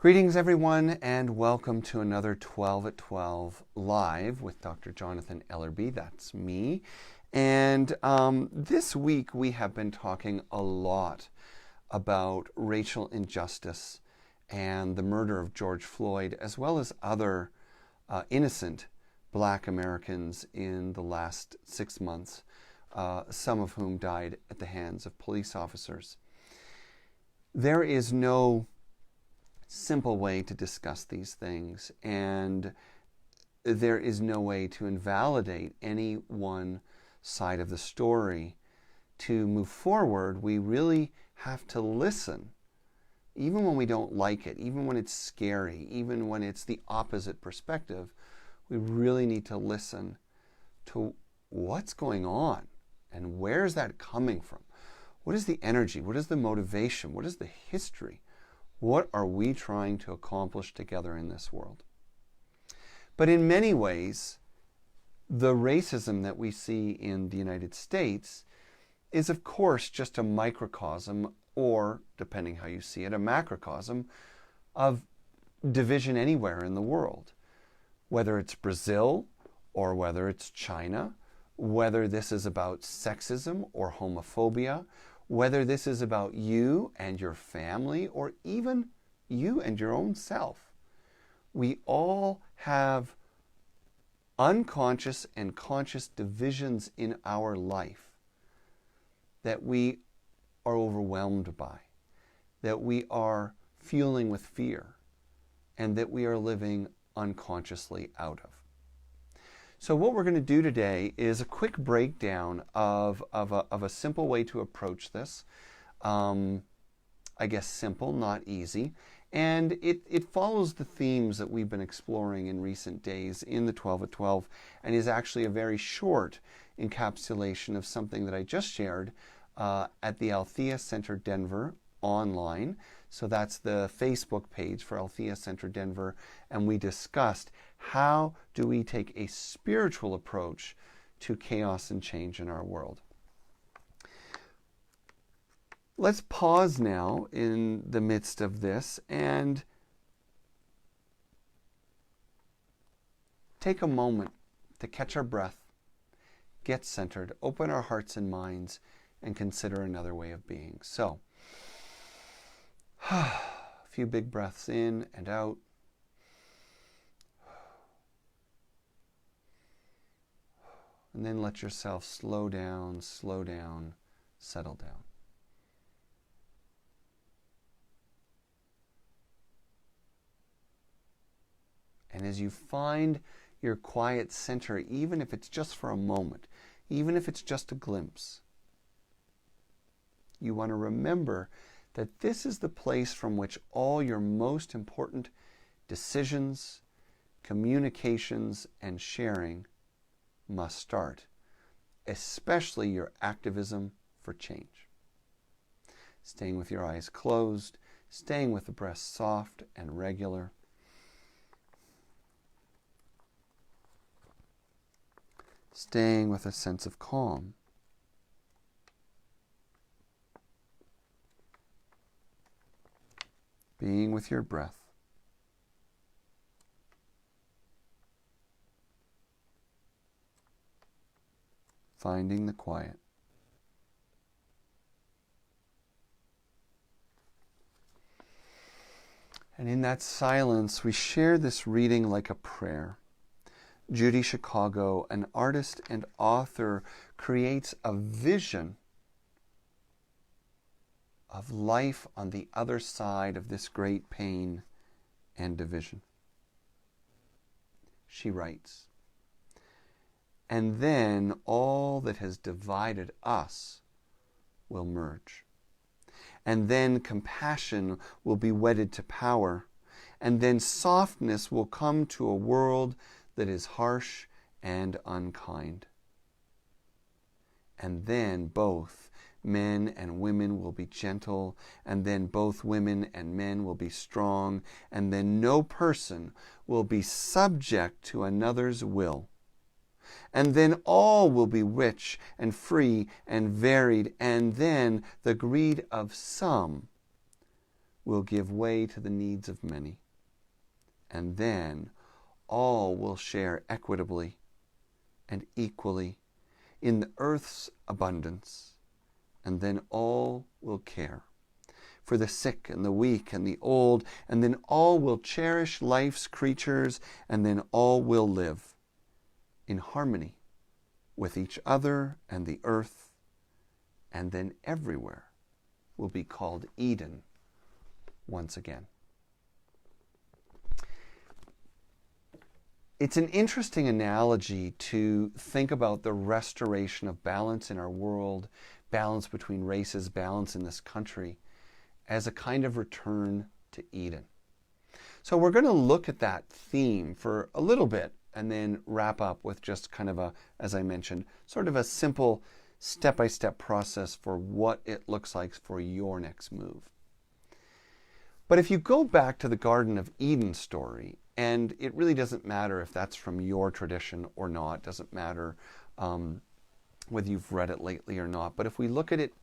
Greetings, everyone, and welcome to another 12 at 12 live with Dr. Jonathan Ellerby. That's me. And this week we have been talking a lot about racial injustice and the murder of George Floyd, as well as other innocent Black Americans in the last 6 months, some of whom died at the hands of police officers. There is no simple way to discuss these things, and there is no way to invalidate any one side of the story. To move forward, we really have to listen, even when we don't like it, even when it's scary, even when it's the opposite perspective. We really need to listen to what's going on and where is that coming from. What is the energy? What is the motivation? What is the history? What are we trying to accomplish together in this world? But in many ways, the racism that we see in the United States is, of course, just a microcosm, or, depending how you see it, a macrocosm of division anywhere in the world. Whether it's Brazil or whether it's China, whether this is about sexism or homophobia, whether this is about you and your family, or even you and your own self. We all have unconscious and conscious divisions in our life that we are overwhelmed by, that we are fueling with fear, and that we are living unconsciously out of. So what we're going to do today is a quick breakdown of a simple way to approach this. I guess simple, not easy. And it follows the themes that we've been exploring in recent days in the 12 at 12, and is actually a very short encapsulation of something that I just shared at the Althea Center Denver online. So that's the Facebook page for Althea Center Denver, and we discussed how do we take a spiritual approach to chaos and change in our world. Let's pause now in the midst of this and take a moment to catch our breath, get centered, open our hearts and minds, and consider another way of being. So, a few big breaths in and out. And then let yourself slow down, settle down. And as you find your quiet center, even if it's just for a moment, even if it's just a glimpse, you want to remember that this is the place from which all your most important decisions, communications, and sharing must start, especially your activism for change. Staying with your eyes closed, staying with the breath soft and regular. Staying with a sense of calm. Being with your breath. Finding the quiet. And in that silence, we share this reading like a prayer. Judy Chicago, an artist and author, creates a vision of life on the other side of this great pain and division. She writes, "And then all that has divided us will merge. And then compassion will be wedded to power. And then softness will come to a world that is harsh and unkind. And then both men and women will be gentle, and then both women and men will be strong, and then no person will be subject to another's will. And then all will be rich and free and varied, and then the greed of some will give way to the needs of many. And then all will share equitably and equally in the earth's abundance. And then all will care for the sick and the weak and the old. And then all will cherish life's creatures. And then all will live in harmony with each other and the earth. And then everywhere will be called Eden once again. It's an interesting analogy to think about the restoration of balance in our world, balance between races, balance in this country, as a kind of return to Eden. So we're going to look at that theme for a little bit and then wrap up with just kind of a, as I mentioned, sort of a simple step-by-step process for what it looks like for your next move. But if you go back to the Garden of Eden story, and it really doesn't matter if that's from your tradition or not, it doesn't matter whether you've read it lately or not, but if we look at it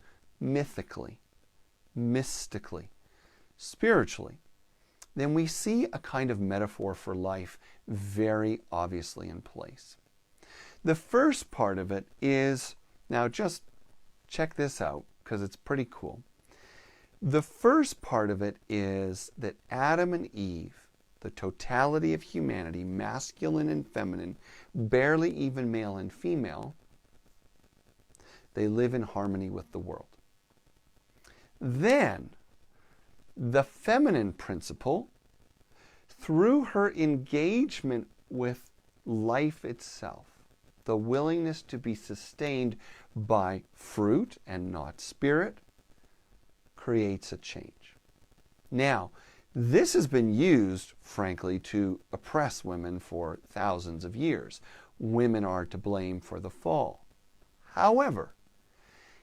mythically, mystically, spiritually, then we see a kind of metaphor for life very obviously in place. The first part of it is, now just check this out because it's pretty cool. The first part of it is that Adam and Eve, the totality of humanity, masculine and feminine, barely even male and female, they live in harmony with the world. Then, the feminine principle, through her engagement with life itself, the willingness to be sustained by fruit and not spirit, creates a change. Now, this has been used, frankly, to oppress women for thousands of years. Women are to blame for the fall. However,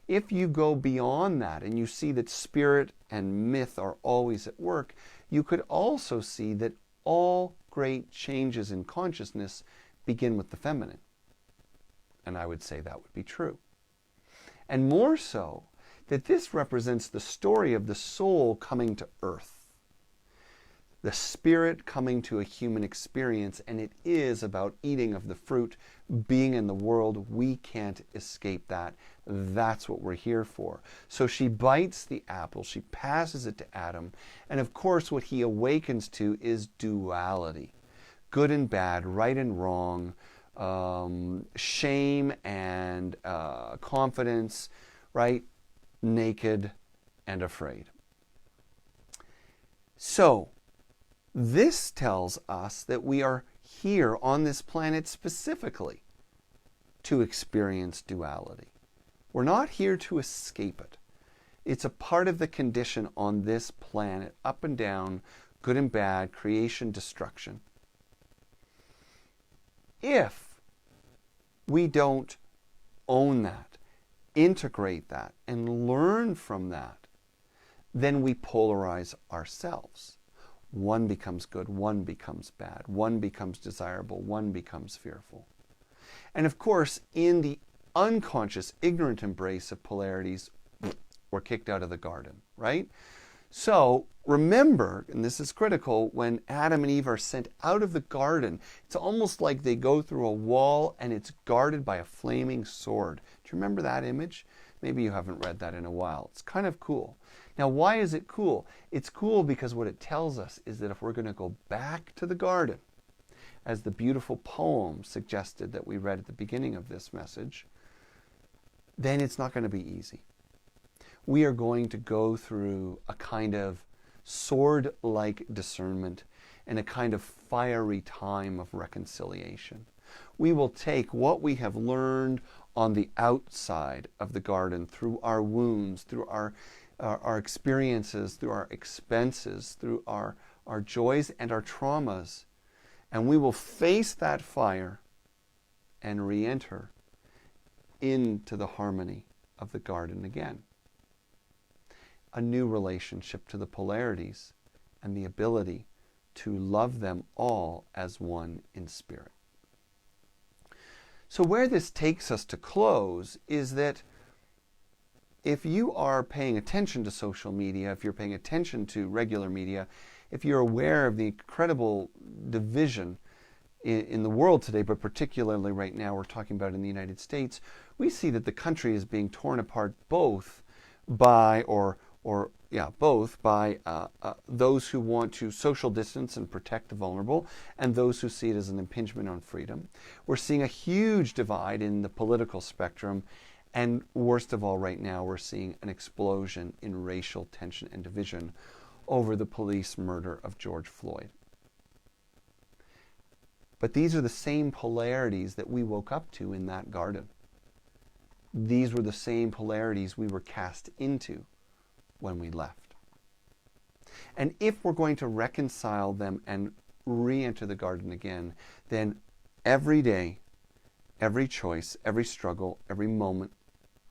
if you go beyond that and you see that spirit and myth are always at work, you could also see that all great changes in consciousness begin with the feminine. And I would say that would be true. And more so, that this represents the story of the soul coming to earth, the spirit coming to a human experience, and it is about eating of the fruit, being in the world. We can't escape that. That's what we're here for. So she bites the apple, she passes it to Adam, and of course what he awakens to is duality. Good and bad, right and wrong, shame and confidence, right? Naked and afraid. So, this tells us that we are here on this planet specifically to experience duality. We're not here to escape it. It's a part of the condition on this planet, up and down, good and bad, creation, destruction. If we don't own that, integrate that, and learn from that, then we polarize ourselves. One becomes good, one becomes bad, one becomes desirable, one becomes fearful. And of course, in the unconscious, ignorant embrace of polarities, we're kicked out of the garden, right? So remember, and this is critical, when Adam and Eve are sent out of the garden, it's almost like they go through a wall and it's guarded by a flaming sword. Do you remember that image? Maybe you haven't read that in a while. It's kind of cool. Now, why is it cool? It's cool because what it tells us is that if we're going to go back to the garden, as the beautiful poem suggested that we read at the beginning of this message, then it's not going to be easy. We are going to go through a kind of sword-like discernment and a kind of fiery time of reconciliation. We will take what we have learned on the outside of the garden through our wounds, through our experiences, through our expenses, through our joys and our traumas, and we will face that fire and re-enter into the harmony of the garden again. A new relationship to the polarities and the ability to love them all as one in spirit. So where this takes us to close is that if you are paying attention to social media, if you're paying attention to regular media, if you're aware of the incredible division in the world today, but particularly right now we're talking about in the United States, we see that the country is being torn apart both by those who want to social distance and protect the vulnerable, and those who see it as an impingement on freedom. We're seeing a huge divide in the political spectrum, and worst of all right now, we're seeing an explosion in racial tension and division over the police murder of George Floyd. But these are the same polarities that we woke up to in that garden. These were the same polarities we were cast into when we left. And if we're going to reconcile them and re-enter the garden again, then every day, every choice, every struggle, every moment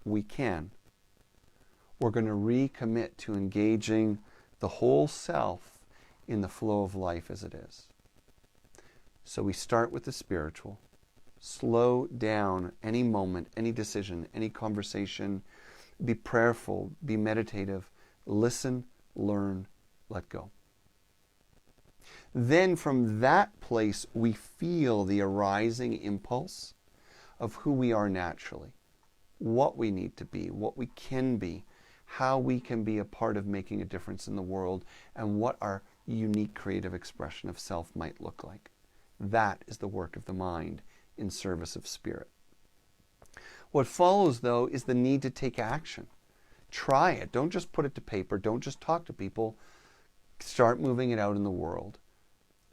we can, we're going to recommit to engaging the whole self in the flow of life as it is. So we start with the spiritual, slow down any moment, any decision, any conversation, be prayerful, be meditative, listen, learn, let go. Then from that place, we feel the arising impulse of who we are naturally, what we need to be, what we can be, how we can be a part of making a difference in the world, and what our unique creative expression of self might look like. That is the work of the mind in service of spirit. What follows, though, is the need to take action. Try it. Don't just put it to paper. Don't just talk to people. Start moving it out in the world.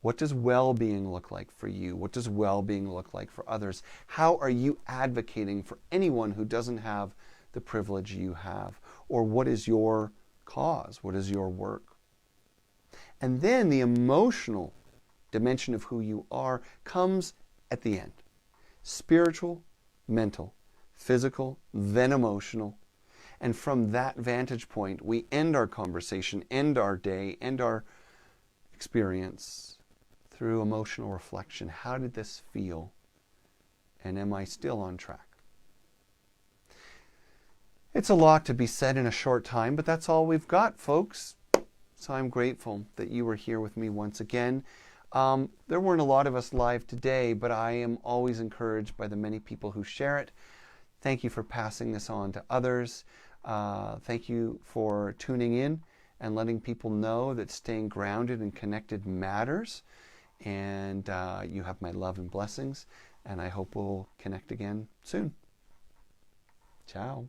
What does well-being look like for you? What does well-being look like for others? How are you advocating for anyone who doesn't have the privilege you have? Or what is your cause? What is your work? And then the emotional dimension of who you are comes at the end. Spiritual, mental, physical, then emotional. And from that vantage point, we end our conversation, end our day, end our experience through emotional reflection. How did this feel? And am I still on track? It's a lot to be said in a short time, but that's all we've got, folks. So I'm grateful that you were here with me once again. There weren't a lot of us live today, but I am always encouraged by the many people who share it. Thank you for passing this on to others. Thank you for tuning in and letting people know that staying grounded and connected matters. And you have my love and blessings. And I hope we'll connect again soon. Ciao.